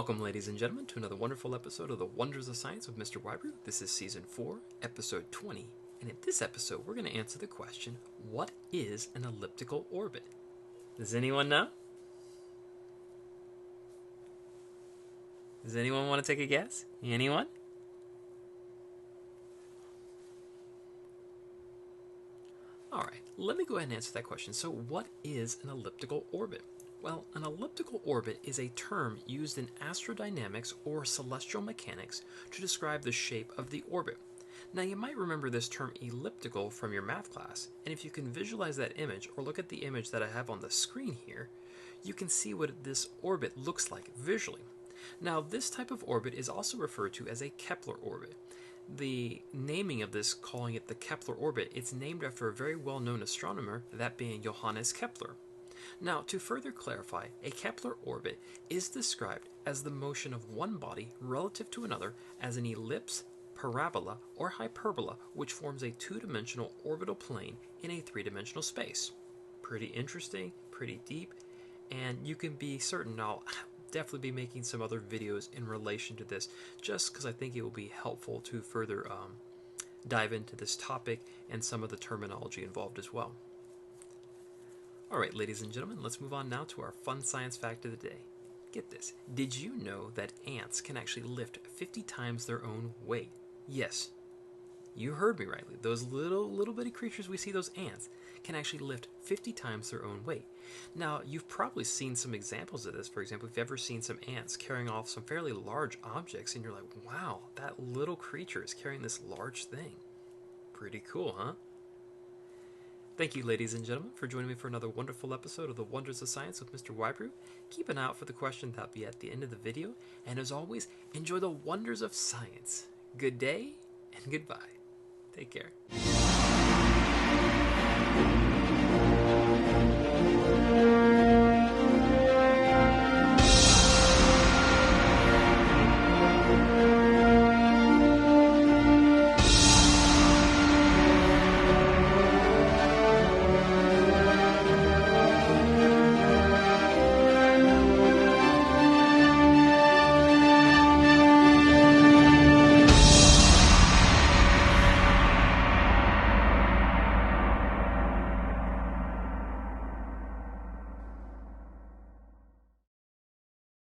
Welcome, ladies and gentlemen, to another wonderful episode of The Wonders of Science with Mr. Whybrew. This is Season 4, Episode 20, and in this episode we're going to answer the question, what is an elliptical orbit? Does anyone know? Does anyone want to take a guess? Anyone? Alright, let me go ahead and answer that question. So what is an elliptical orbit? Well, an elliptical orbit is a term used in astrodynamics or celestial mechanics to describe the shape of the orbit. Now, you might remember this term elliptical from your math class, and if you can visualize that image or look at the image that I have on the screen here, you can see what this orbit looks like visually. Now, this type of orbit is also referred to as a Kepler orbit. The naming of this, calling it the Kepler orbit, it's named after a very well-known astronomer, that being Johannes Kepler. Now, to further clarify, a Kepler orbit is described as the motion of one body relative to another as an ellipse, parabola, or hyperbola, which forms a two-dimensional orbital plane in a three-dimensional space. Pretty interesting, pretty deep, and you can be certain I'll definitely be making some other videos in relation to this, just because I think it will be helpful to further dive into this topic and some of the terminology involved as well. Alright, ladies and gentlemen, let's move on now to our fun science fact of the day. Get this, did you know that ants can actually lift 50 times their own weight? Yes, you heard me rightly. Those little bitty creatures we see, those ants, can actually lift 50 times their own weight. Now, you've probably seen some examples of this. For example, if you've ever seen some ants carrying off some fairly large objects, and you're like, wow, that little creature is carrying this large thing. Pretty cool, huh? Thank you, ladies and gentlemen, for joining me for another wonderful episode of The Wonders of Science with Mr. Whybrew. Keep an eye out for the question that'll be at the end of the video, and as always, enjoy the wonders of science. Good day, and goodbye. Take care.